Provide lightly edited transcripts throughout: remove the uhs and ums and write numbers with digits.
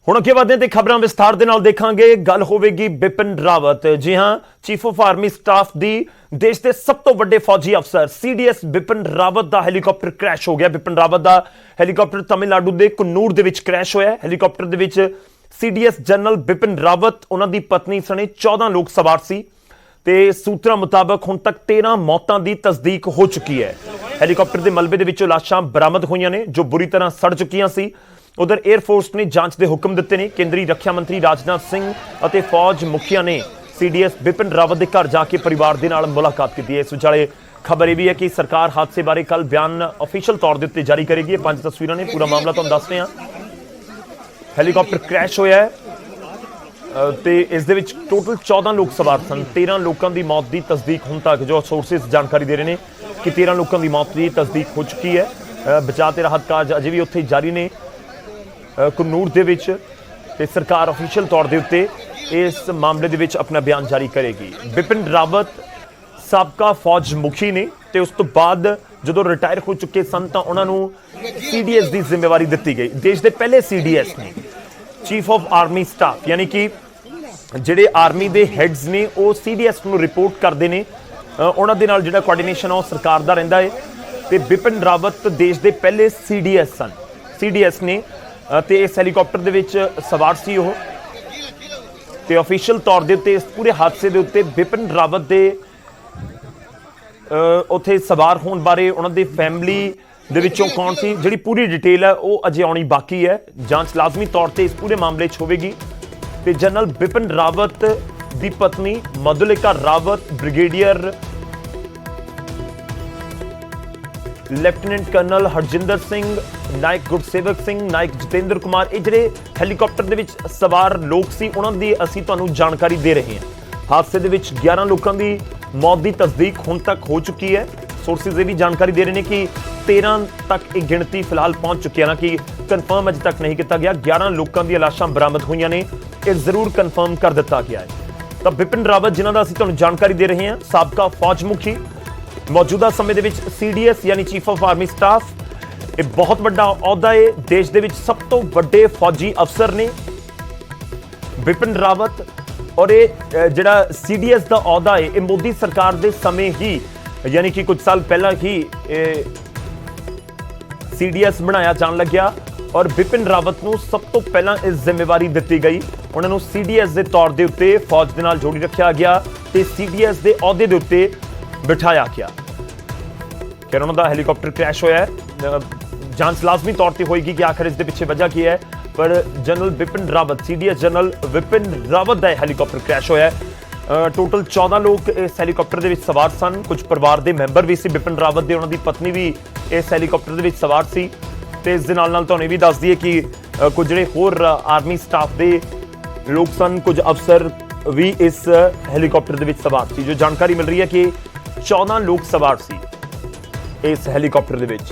ਹੁਣ ਅੱਗੇ ਵਧਦੇ ਤੇ ਖਬਰਾਂ ਵਿਸਥਾਰ ਦੇ ਨਾਲ ਦੇਖਾਂਗੇ। ਗੱਲ ਹੋਵੇਗੀ ਬਿਪਿਨ ਰਾਵਤ। ਜੀ ਹਾਂ, ਚੀਫ ਆਫ ਆਰਮੀ ਸਟਾਫ ਦੀ ਦੇਸ਼ ਦੇ ਸਭ ਤੋਂ ਵੱਡੇ ਫੌਜੀ ਅਫਸਰ ਸੀਡੀਐਸ ਬਿਪਿਨ ਰਾਵਤ ਦਾ ਹੈਲੀਕਾਪਟਰ ਕ੍ਰੈਸ਼ ਹੋ ਗਿਆ। ਬਿਪਿਨ ਰਾਵਤ ਦਾ ਹੈਲੀਕਾਪਟਰ ਤਮਿਲਨਾਡੂ ਦੇ ਕੁੰਨੂਰ ਦੇ ਵਿੱਚ ਕ੍ਰੈਸ਼ ਹੋਇਆ। ਹੈਲੀਕਾਪਟਰ ਦੇ ਵਿੱਚ ਸੀਡੀਐਸ ਜਨਰਲ ਬਿਪਿਨ ਰਾਵਤ, ਉਹਨਾਂ ਦੀ ਪਤਨੀ ਸਣੇ 14 ਲੋਕ ਸਵਾਰ ਸੀ ਤੇ ਸੂਤਰਾਂ ਮੁਤਾਬਕ ਹੁਣ ਤੱਕ 13 ਮੌਤਾਂ ਦੀ ਤਸਦੀਕ ਹੋ ਚੁੱਕੀ ਹੈ। ਹੈਲੀਕਾਪਟਰ ਦੇ ਮਲਬੇ ਦੇ ਵਿੱਚੋਂ ਲਾਸ਼ਾਂ ਬਰਾਮਦ ਹੋਈਆਂ ਨੇ ਜੋ ਬੁਰੀ ਤਰ੍ਹਾਂ ਸੜ ਚੁੱਕੀਆਂ ਸੀ। उधर एयरफोर्स ने जांच के हुक्म दिते ने। केंद्रीय रक्षा मंत्री राजनाथ सिंह और फौज मुखिया ने सीडीएस बिपिन रावत के घर जाके परिवार के नाल मुलाकात की है। इस विचाले खबर यह भी है कि सरकार हादसे बारे कल बयान ऑफिशियल तौर के उत्ते जारी करेगी। 5 तस्वीरों ने पूरा मामला तुहानूं दस रहे हैं। हैलीकाप्टर क्रैश होया है ते इस दे विच टोटल 14 लोग सवार सन। 13 लोगों की मौत की तस्दीक हुण तक जो सोर्सिस जानकारी दे रहे हैं कि 13 लोगों की मौत की तस्दीक हो चुकी है। बचाव ते राहत कार्य अजे भी उत्थे जारी ने कुन्नूर दे विच ते सरकार ऑफिशियल तौर के उत्ते इस मामले दे विच अपना बयान जारी करेगी। बिपिन रावत साबका फौज मुखी ने ते उस तो बाद जो रिटायर हो चुके सन तां उन्हां नूं सीडीएस की जिम्मेवारी दी गई। देश के पहले सीडीएस ने चीफ ऑफ आर्मी स्टाफ यानी कि जिहड़े आर्मी के हैड्स ने वो सीडीएस नूं रिपोर्ट करते हैं। उन्हां दे नाल जिहड़ा कोआर्डिनेशन है सरकार का रहिंदा है ते बिपिन रावत देश के पहले सीडीएस सन। सीडीएस ने ते इस हैलीकाप्टर दे विच सवार सी ओह ते ऑफिशियल तौर दे उत्ते इस पूरे हादसे दे उत्ते बिपिन रावत दे उत्थे सवार होने बारे उन्हां दी फैमिली दे विचों कौन सी जिहड़ी पूरी डिटेल है वो अजे आउणी बाकी है। जांच लाजमी तौर ते इस पूरे मामले च होवेगी ते जनरल बिपिन रावत दी पत्नी Madhulika Rawat, brigadier lieutenant colonel Harjinder Singh, ਨਾਇਕ ਗੁਰਸੇਵਕ ਸਿੰਘ, ਨਾਇਕ ਜਤਿੰਦਰ ਕੁਮਾਰ, ਇਹ ਜਿਹੜੇ ਹੈਲੀਕਾਪਟਰ ਦੇ ਵਿੱਚ ਸਵਾਰ ਲੋਕ ਸੀ ਉਹਨਾਂ ਦੀ ਅਸੀਂ ਤੁਹਾਨੂੰ ਜਾਣਕਾਰੀ ਦੇ ਰਹੇ ਹਾਂ। ਹਾਦਸੇ ਦੇ ਵਿੱਚ 11 ਲੋਕਾਂ ਦੀ ਮੌਤ ਦੀ ਤਸਦੀਕ ਹੁਣ ਤੱਕ ਹੋ ਚੁੱਕੀ ਹੈ। ਸੋਰਸਿਸ ਇਹ ਵੀ ਜਾਣਕਾਰੀ ਦੇ ਰਹੇ ਨੇ ਕਿ 13 ਤੱਕ ਇਹ ਗਿਣਤੀ ਫਿਲਹਾਲ ਪਹੁੰਚ ਚੁੱਕੀ ਹੈ। ਨਾ ਕਿ ਕਨਫਰਮ ਅਜੇ ਤੱਕ ਨਹੀਂ ਕੀਤਾ ਗਿਆ। 11 ਲੋਕਾਂ ਦੀਆਂ ਲਾਸ਼ਾਂ ਬਰਾਮਦ ਹੋਈਆਂ ਨੇ, ਇਹ ਜ਼ਰੂਰ ਕਨਫਰਮ ਕਰ ਦਿੱਤਾ ਗਿਆ ਹੈ। ਤਾਂ ਬਿਪਿਨ ਰਾਵਤ ਜਿਨ੍ਹਾਂ ਦਾ ਅਸੀਂ ਤੁਹਾਨੂੰ ਜਾਣਕਾਰੀ ਦੇ ਰਹੇ ਹਾਂ, ਸਾਬਕਾ ਫੌਜ ਮੁਖੀ, मौजूदा समय के सीडीएस यानी चीफ ऑफ आर्मी स्टाफ, ये बहुत बड़ा अहुदा है। देश के सब तो बड़े फौजी अफसर ने बिपिन रावत और ये जिहड़ा सीडीएस का अहुदा है ये मोदी सरकार के समय ही यानी कि कुछ साल पहला ही सीडीएस बनाया जान लग्या और बिपिन रावत को सब तो पहला इस जिम्मेवारी दी गई। उन्होंने सीडीएस के तौर के उत्ते फौज के नाल जोड़ी रखा गया तो सीडीएस के अहुदे के उत्ते बिठाया गया। खैर उन्होंने हैलीकाप्टर क्रैश होया है। जांच लाजमी तौर पर होगी कि आखिर इस पिछे वजह की है, पर general Bipin Rawat, CDS general Bipin Rawat का हैलीकाप्टर क्रैश होया है। टोटल 14 लोग इस हैलीकाप्टर के सवार सन। कुछ परिवार के मैंबर भी सी बिपिन रावत के, उन्होंने पत्नी भी इस हैलीकाप्टर के सवार सी। तो इस दे नाल तुहानूं भी दस दईए कि कुछ जिहड़े होर आर्मी स्टाफ के लोग सन, कुछ अफसर भी इस हैलीकाप्टर के सवार सी। जो जानकारी मिल रही है कि 14 लोग सवार सी इस हैलीकाप्टर दे विच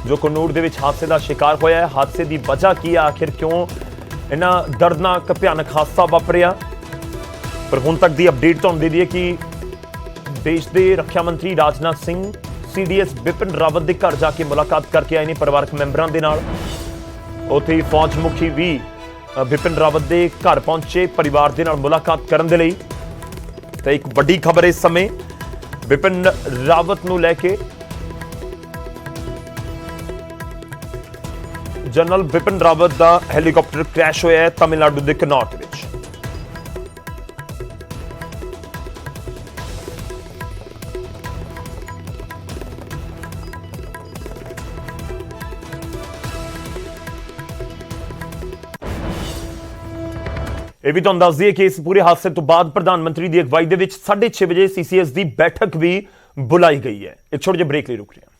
जो कुन्नूर दे विच हादसे का शिकार होया है। हादसे की वजह की है, आखिर क्यों इन्ना दर्दनाक भयानक हादसा वापरिया, पर हुण तक की अपडेट तुहानूं दे दईए कि देश के रक्षा मंत्री राजनाथ सिंह सीडीएस बिपिन रावत के घर जाके मुलाकात करके आए ने परिवारक मैंबरां दे नाल। उत्थे फौज मुखी भी बिपिन रावत के घर पहुंचे परिवार के नाल मुलाकात करने के लिए। तो एक बड़ी खबर इस समय बिपिन रावत नूं लैके जनरल बिपिन रावत का हैलीकाप्टर क्रैश होया है तमिलनाडु के कनौर विच। ਇਹ ਵੀ ਤੁਹਾਨੂੰ ਦੱਸ ਦਈਏ ਕਿ ਇਸ ਪੂਰੇ ਹਾਦਸੇ ਤੋਂ ਬਾਅਦ ਪ੍ਰਧਾਨ ਮੰਤਰੀ ਦੀ ਅਗਵਾਈ ਦੇ ਵਿੱਚ 6:30 ਵਜੇ ਸੀਸੀਐਸ ਦੀ ਬੈਠਕ ਵੀ ਬੁਲਾਈ ਗਈ ਹੈ। ਇੱਕ ਛੋਟੇ ਜਿਹੇ ਬ੍ਰੇਕ ਲਈ ਰੁਕ ਰਹੇ ਹਾਂ।